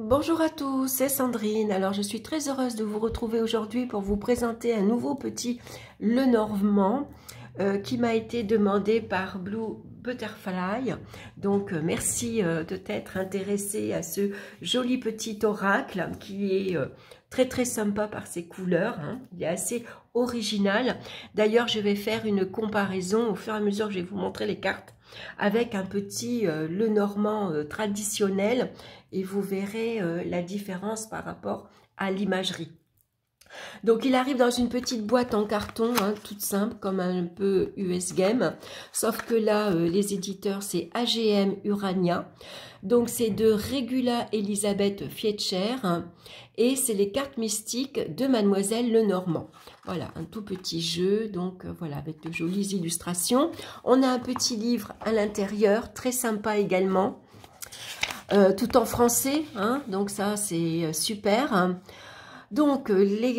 Bonjour à tous, c'est Sandrine. Alors je suis très heureuse de vous retrouver aujourd'hui pour vous présenter un nouveau petit Lenormand qui m'a été demandé par Blue Butterfly. Donc merci de t'être intéressé à ce joli petit oracle qui est très sympa par ses couleurs, hein. Il est assez original. D'ailleurs je vais faire une comparaison au fur et à mesure que je vais vous montrer les cartes avec un petit Lenormand traditionnel et vous verrez la différence par rapport à l'imagerie. Donc il arrive dans une petite boîte en carton, hein, toute simple, comme un peu US Game, sauf que là, les éditeurs, c'est AGM Urania. Donc c'est de Regula Elisabeth Fietscher, hein, et c'est les cartes mystiques de Mademoiselle Lenormand. Voilà, un tout petit jeu, donc voilà, avec de jolies illustrations. On a un petit livre à l'intérieur, très sympa également, tout en français, hein, donc ça c'est super, hein. Donc,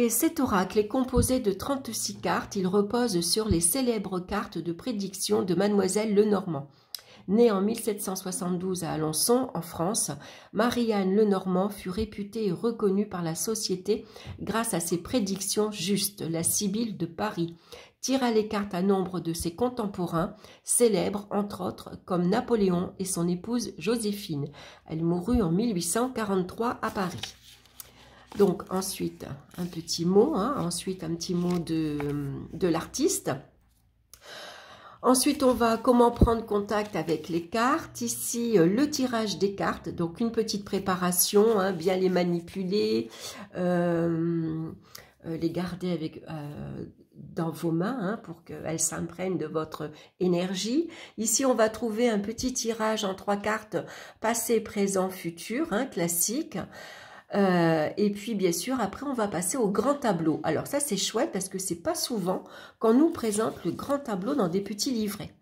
cet oracle est composé de 36 cartes. Il repose sur les célèbres cartes de prédiction de Mademoiselle Lenormand. Née en 1772 à Alençon, en France, Marie-Anne Lenormand fut réputée et reconnue par la société grâce à ses prédictions justes. La Sibylle de Paris tira les cartes à nombre de ses contemporains, célèbres entre autres comme Napoléon et son épouse Joséphine. Elle mourut en 1843 à Paris. Donc ensuite un petit mot, hein, ensuite un petit mot de l'artiste. Ensuite on va comment prendre contact avec les cartes. Ici le tirage des cartes, donc une petite préparation, hein, bien les manipuler, les garder avec, dans vos mains, hein, pour qu'elles s'imprègnent de votre énergie. Ici on va trouver un petit tirage en 3 cartes, passé, présent, futur, hein, classique. Et puis bien sûr après on va passer au grand tableau. Alors ça c'est chouette parce que c'est pas souvent qu'on nous présente le grand tableau dans des petits livrets.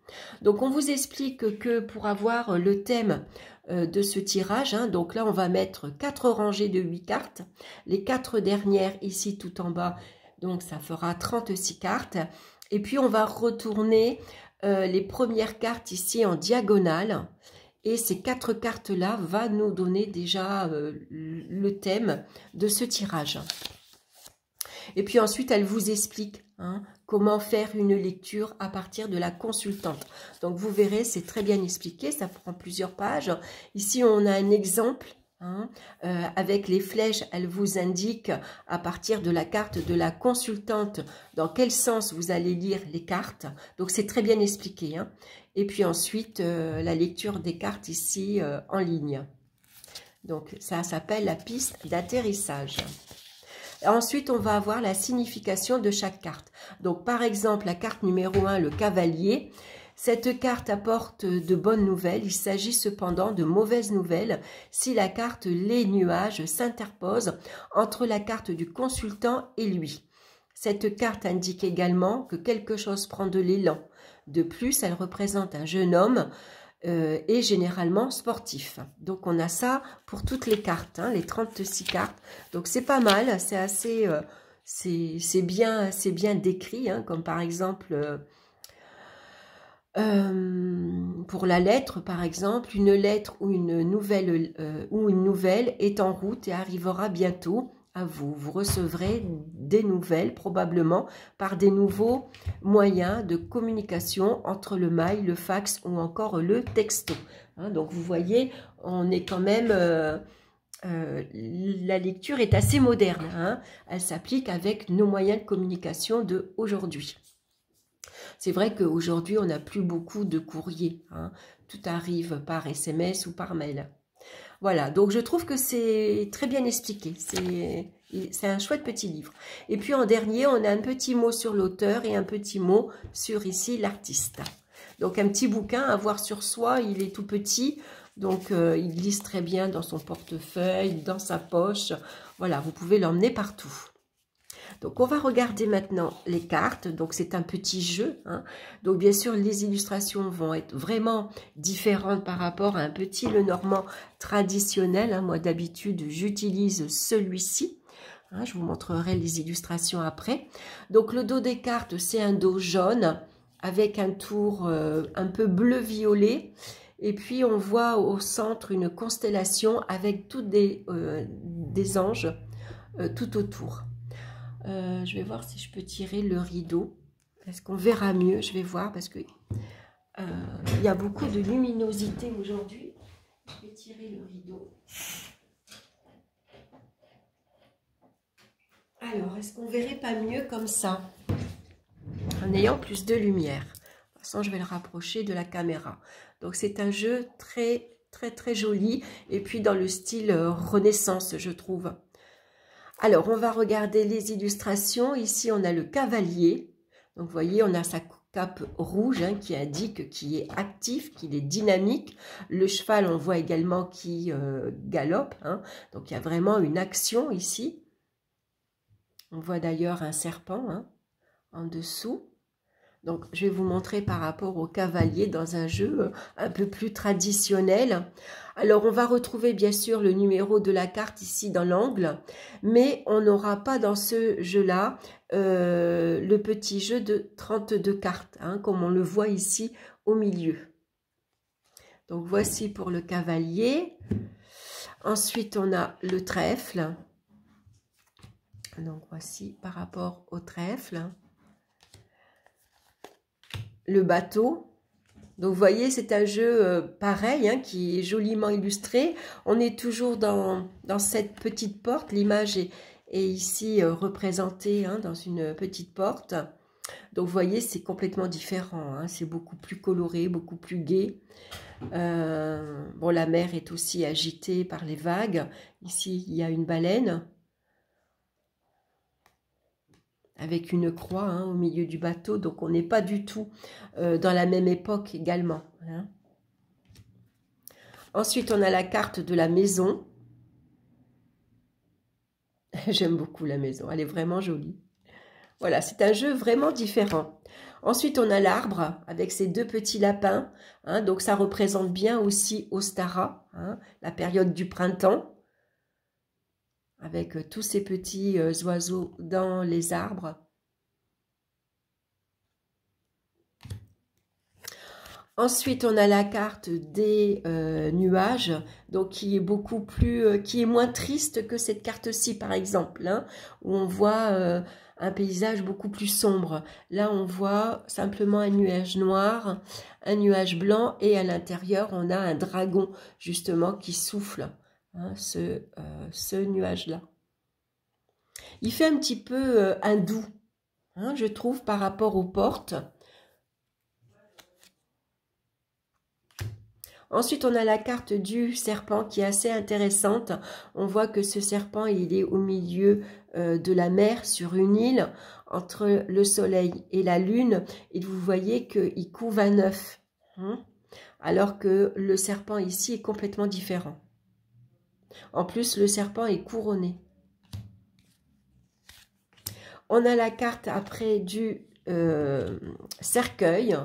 Donc on vous explique que pour avoir le thème de ce tirage, hein, donc là on va mettre 4 rangées de 8 cartes, les 4 dernières ici tout en bas, donc ça fera 36 cartes, et puis on va retourner les premières cartes ici en diagonale. Et ces 4 cartes-là vont nous donner déjà le thème de ce tirage. Et puis ensuite, elle vous explique, hein, comment faire une lecture à partir de la consultante. Donc vous verrez, c'est très bien expliqué, ça prend plusieurs pages. Ici, on a un exemple. Hein, avec les flèches, elle vous indique à partir de la carte de la consultante dans quel sens vous allez lire les cartes. Donc c'est très bien expliqué, hein. Et puis ensuite la lecture des cartes ici en ligne. Donc ça s'appelle la piste d'atterrissage. Ensuite, on va avoir la signification de chaque carte. Donc par exemple, la carte numéro 1, le cavalier. Cette carte apporte de bonnes nouvelles, il s'agit cependant de mauvaises nouvelles si la carte les nuages s'interpose entre la carte du consultant et lui. Cette carte indique également que quelque chose prend de l'élan. De plus, elle représente un jeune homme et généralement sportif. Donc on a ça pour toutes les cartes, hein, les 36 cartes. Donc c'est pas mal, c'est assez, c'est bien décrit, hein, comme par exemple... pour la lettre, par exemple, une lettre ou une nouvelle est en route et arrivera bientôt à vous. Vous recevrez des nouvelles, probablement par des nouveaux moyens de communication entre le mail, le fax ou encore le texto. Hein, donc vous voyez, on est quand même... la lecture est assez moderne, hein, elle s'applique avec nos moyens de communication d'aujourd'hui. C'est vrai qu'aujourd'hui, on n'a plus beaucoup de courriers, hein. Tout arrive par SMS ou par mail. Voilà, donc je trouve que c'est très bien expliqué. C'est un chouette petit livre. Et puis en dernier, on a un petit mot sur l'auteur et un petit mot sur ici l'artiste. Donc un petit bouquin à voir sur soi, il est tout petit. Donc il glisse très bien dans son portefeuille, dans sa poche. Voilà, vous pouvez l'emmener partout. Donc, on va regarder maintenant les cartes. Donc, c'est un petit jeu, hein. Donc, bien sûr, les illustrations vont être vraiment différentes par rapport à un petit Lenormand traditionnel, hein. Moi, d'habitude, j'utilise celui-ci. Hein, je vous montrerai les illustrations après. Donc, le dos des cartes, c'est un dos jaune avec un tour un peu bleu-violet. Et puis on voit au centre une constellation avec toutes des anges tout autour. Je vais voir si je peux tirer le rideau. Est-ce qu'on verra mieux? Je vais voir parce que il y a beaucoup de luminosité aujourd'hui. Je vais tirer le rideau. Alors, est-ce qu'on verrait pas mieux comme ça, en ayant plus de lumière? De toute façon, je vais le rapprocher de la caméra. Donc, c'est un jeu très, très, très joli. Et puis, dans le style Renaissance, je trouve. Alors, on va regarder les illustrations. Ici, on a le cavalier. Donc, vous voyez, on a sa cape rouge qui indique qu'il est actif, qu'il est dynamique. Le cheval, on voit également qu'il galope. Donc, il y a vraiment une action ici. On voit d'ailleurs un serpent en dessous. Donc, je vais vous montrer par rapport au cavalier dans un jeu un peu plus traditionnel. Alors, on va retrouver bien sûr le numéro de la carte ici dans l'angle, mais on n'aura pas dans ce jeu-là le petit jeu de 32 cartes, comme on le voit ici au milieu. Donc, voici pour le cavalier. Ensuite, on a le trèfle. Donc, voici par rapport au trèfle. Le bateau. Donc, vous voyez, c'est un jeu pareil, qui est joliment illustré. On est toujours dans cette petite porte. L'image est ici représentée dans une petite porte. Donc, vous voyez, c'est complètement différent. C'est beaucoup plus coloré, beaucoup plus gai. Bon, la mer est aussi agitée par les vagues. Ici, il y a une baleine avec une croix au milieu du bateau, donc on n'est pas du tout dans la même époque également. Ensuite, on a la carte de la maison. J'aime beaucoup la maison, elle est vraiment jolie. Voilà, c'est un jeu vraiment différent. Ensuite, on a l'arbre avec ses deux petits lapins. Donc, ça représente bien aussi Ostara, la période du printemps, avec tous ces petits oiseaux dans les arbres. Ensuite, on a la carte des nuages, donc qui est beaucoup plus, qui est moins triste que cette carte-ci, par exemple, où on voit un paysage beaucoup plus sombre. Là, on voit simplement un nuage noir, un nuage blanc, et à l'intérieur, on a un dragon, justement, qui souffle, ce nuage-là. Il fait un petit peu hindou, je trouve, par rapport aux portes. Ensuite, on a la carte du serpent qui est assez intéressante. On voit que ce serpent, il est au milieu de la mer, sur une île, entre le soleil et la lune. Et vous voyez qu'il couve un œuf, alors que le serpent ici est complètement différent. En plus, le serpent est couronné. On a la carte après du cercueil.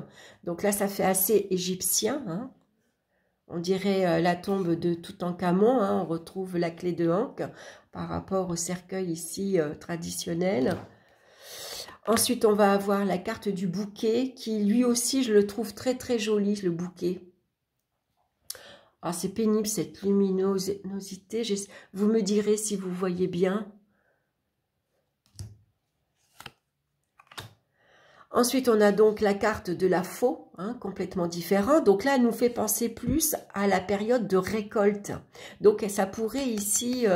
Donc là, ça fait assez égyptien, On dirait la tombe de Toutankhamon, on retrouve la clé de Ankh par rapport au cercueil ici traditionnel. Ensuite, on va avoir la carte du bouquet qui lui aussi, je le trouve très très joli, le bouquet. Ah, c'est pénible cette luminosité, vous me direz si vous voyez bien. Ensuite, on a donc la carte de la faux, complètement différente. Donc là, elle nous fait penser plus à la période de récolte. Donc, ça pourrait ici,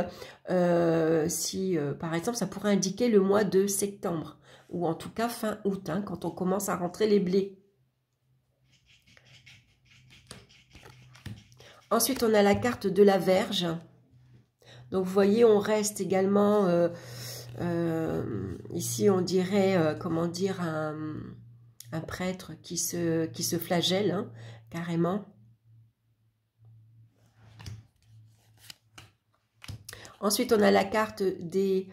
par exemple, ça pourrait indiquer le mois de septembre, ou en tout cas fin août, quand on commence à rentrer les blés. Ensuite, on a la carte de la Vierge. Donc, vous voyez, on reste également... ici, on dirait, comment dire, un prêtre qui se flagelle, carrément. Ensuite, on a la carte des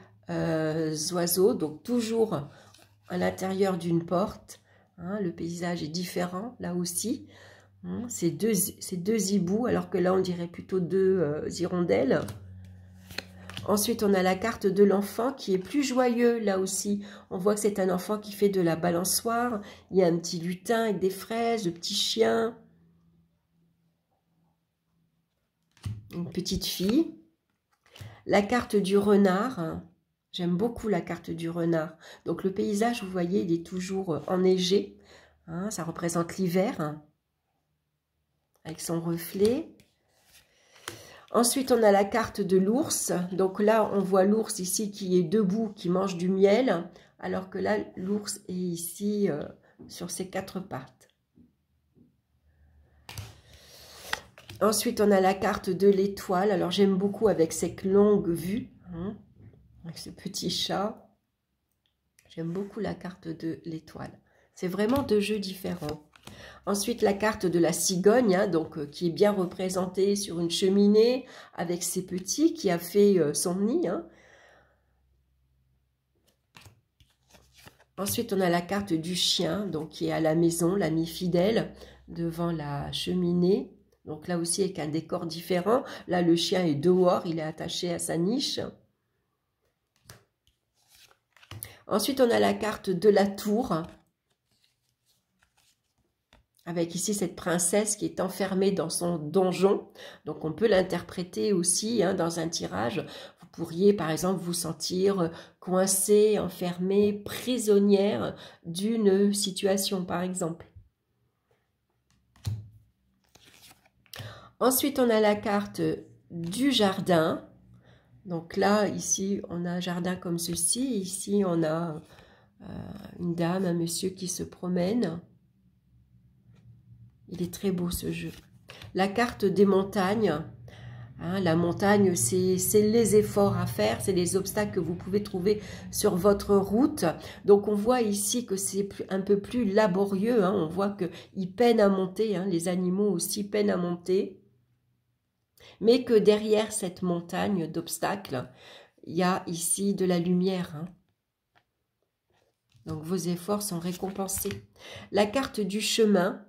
oiseaux, donc toujours à l'intérieur d'une porte. Le paysage est différent, là aussi. C'est deux hiboux, alors que là, on dirait plutôt deux hirondelles. Ensuite, on a la carte de l'enfant qui est plus joyeux, là aussi. On voit que c'est un enfant qui fait de la balançoire. Il y a un petit lutin avec des fraises, le petit chien. une petite fille. La carte du renard. J'aime beaucoup la carte du renard. Donc le paysage, vous voyez, il est toujours enneigé. Hein, ça représente l'hiver. Avec son reflet. Ensuite, on a la carte de l'ours. Donc là, on voit l'ours ici qui est debout, qui mange du miel. Alors que là, l'ours est ici sur ses quatre pattes. Ensuite, on a la carte de l'étoile. Alors, j'aime beaucoup avec cette longue vue. Hein, avec ce petit chat. J'aime beaucoup la carte de l'étoile. C'est vraiment deux jeux différents. Ensuite, la carte de la cigogne, hein, donc, qui est bien représentée sur une cheminée avec ses petits, qui a fait son nid. Hein. Ensuite, on a la carte du chien, donc qui est à la maison, l'ami fidèle, devant la cheminée. Donc là aussi, avec un décor différent. Là, le chien est dehors, il est attaché à sa niche. Ensuite, on a la carte de la tour. Avec ici cette princesse qui est enfermée dans son donjon. Donc on peut l'interpréter aussi hein, dans un tirage. Vous pourriez par exemple vous sentir coincée, enfermée, prisonnière d'une situation par exemple. Ensuite on a la carte du jardin. Donc là ici on a un jardin comme ceci. Ici on a une dame, un monsieur qui se promène. Il est très beau ce jeu. La carte des montagnes. Hein, la montagne, c'est les efforts à faire, c'est les obstacles que vous pouvez trouver sur votre route. Donc on voit ici que c'est un peu plus laborieux. Hein, on voit qu'ils peinent à monter. Hein, les animaux aussi peinent à monter. Mais que derrière cette montagne d'obstacles, il y a ici de la lumière. Hein. Donc vos efforts sont récompensés. La carte du chemin.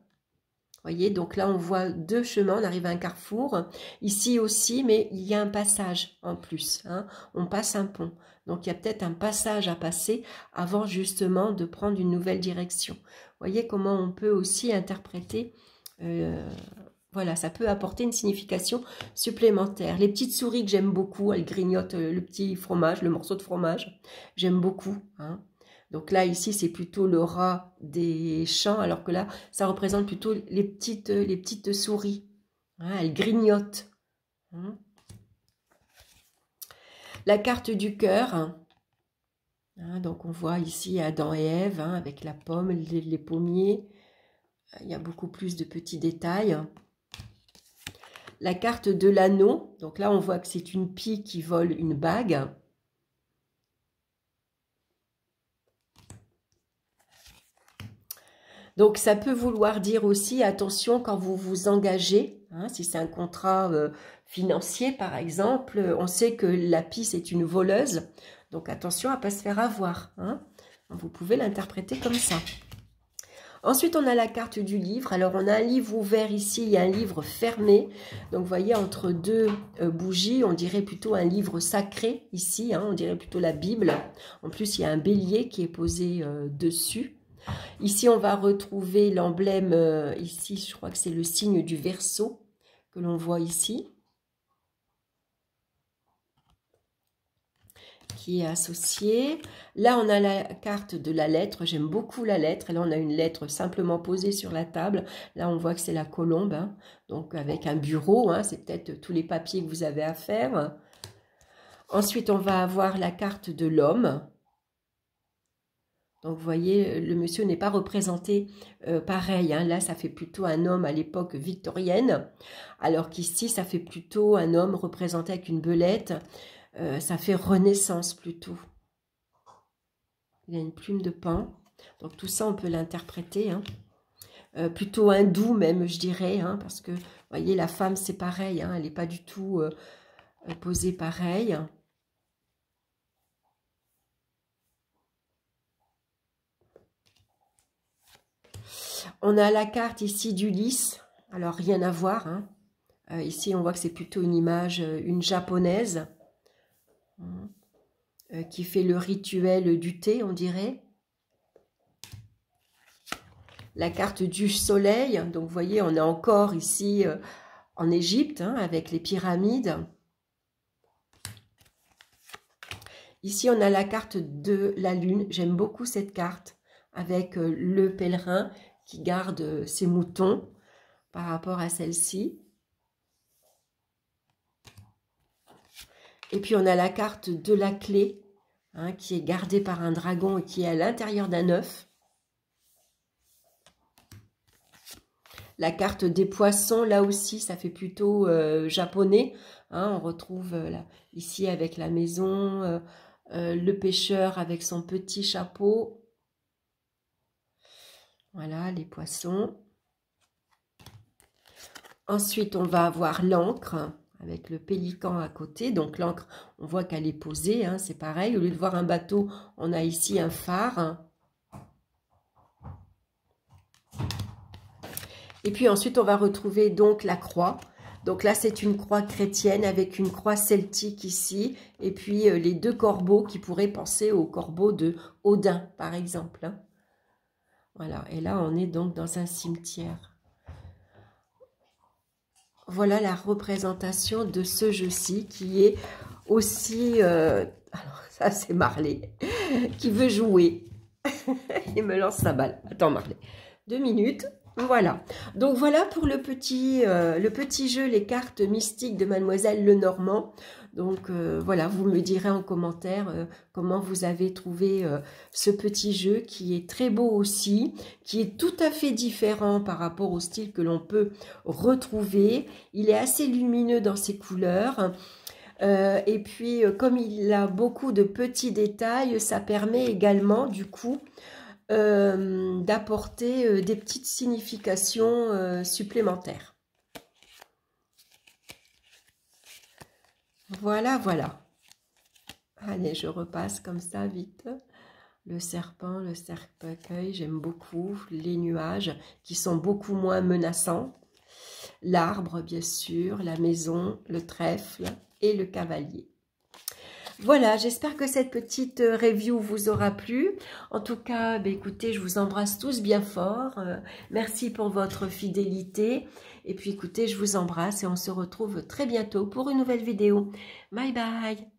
Voyez, donc là, on voit deux chemins, on arrive à un carrefour. Ici aussi, mais il y a un passage en plus. Hein, on passe un pont. Donc, il y a peut-être un passage à passer avant justement de prendre une nouvelle direction. Voyez comment on peut aussi interpréter. Voilà, ça peut apporter une signification supplémentaire. Les petites souris que j'aime beaucoup, elles grignotent le petit fromage, le morceau de fromage. J'aime beaucoup, hein. Donc là, ici, c'est plutôt le rat des champs, alors que là, ça représente plutôt les petites souris. Hein, elles grignotent. Hein. La carte du cœur. Hein, donc on voit ici Adam et Ève, hein, avec la pomme, les pommiers. Il y a beaucoup plus de petits détails. La carte de l'anneau. Donc là, on voit que c'est une pie qui vole une bague. Donc, ça peut vouloir dire aussi, attention, quand vous vous engagez, hein, si c'est un contrat financier, par exemple, on sait que la pie, c'est une voleuse. Donc, attention à ne pas se faire avoir. Hein. Vous pouvez l'interpréter comme ça. Ensuite, on a la carte du livre. Alors, on a un livre ouvert ici et un livre fermé. Donc, vous voyez, entre deux bougies, on dirait plutôt un livre sacré ici. Hein, on dirait plutôt la Bible. En plus, il y a un bélier qui est posé dessus. Ici, on va retrouver l'emblème, ici, je crois que c'est le signe du Verseau que l'on voit ici, qui est associé. Là, on a la carte de la lettre, j'aime beaucoup la lettre. Là, on a une lettre simplement posée sur la table. Là, on voit que c'est la colombe, hein, donc avec un bureau, hein, c'est peut-être tous les papiers que vous avez à faire. Ensuite, on va avoir la carte de l'homme. Donc, vous voyez, le monsieur n'est pas représenté pareil. Hein. Là, ça fait plutôt un homme à l'époque victorienne. Alors qu'ici, ça fait plutôt un homme représenté avec une belette. Ça fait Renaissance plutôt. Il a une plume de paon. Donc, tout ça, on peut l'interpréter. Hein. Plutôt hindou même, je dirais. Hein, parce que, vous voyez, la femme, c'est pareil. Hein, elle n'est pas du tout posée pareil. On a la carte ici d'Ulysse, alors rien à voir. Hein. Ici, on voit que c'est plutôt une image, une japonaise, qui fait le rituel du thé, on dirait. La carte du soleil, donc vous voyez, on est encore ici en Égypte, hein, avec les pyramides. Ici, on a la carte de la Lune. J'aime beaucoup cette carte avec le pèlerin qui garde ses moutons par rapport à celle-ci. Et puis, on a la carte de la clé, hein, qui est gardée par un dragon et qui est à l'intérieur d'un œuf. La carte des poissons, là aussi, ça fait plutôt japonais. Hein, on retrouve là, ici avec la maison, le pêcheur avec son petit chapeau. Voilà, les poissons. Ensuite, on va avoir l'encre avec le pélican à côté. Donc, l'encre, on voit qu'elle est posée. Hein, c'est pareil. Au lieu de voir un bateau, on a ici un phare. Et puis ensuite, on va retrouver donc la croix. Donc là, c'est une croix chrétienne avec une croix celtique ici. Et puis les deux corbeaux qui pourraient penser aux corbeaux de Odin, par exemple. Hein. Voilà, et là, on est donc dans un cimetière. Voilà la représentation de ce jeu-ci qui est aussi... alors ça, c'est Marley qui veut jouer. Il me lance sa balle. Attends, Marley. 2 minutes. Voilà, donc voilà pour le petit jeu, les cartes mystiques de Mademoiselle Lenormand. Donc voilà, vous me direz en commentaire comment vous avez trouvé ce petit jeu qui est très beau aussi, qui est tout à fait différent par rapport au style que l'on peut retrouver. Il est assez lumineux dans ses couleurs. Et puis, comme il a beaucoup de petits détails, ça permet également, du coup, d'apporter des petites significations supplémentaires. Voilà, voilà. Allez, je repasse comme ça, vite. Le serpent, le cercueil, j'aime beaucoup. Les nuages, qui sont beaucoup moins menaçants. L'arbre, bien sûr, la maison, le trèfle et le cavalier. Voilà, j'espère que cette petite review vous aura plu. En tout cas, bah, écoutez, je vous embrasse tous bien fort. Merci pour votre fidélité. Et puis écoutez, je vous embrasse et on se retrouve très bientôt pour une nouvelle vidéo. Bye bye.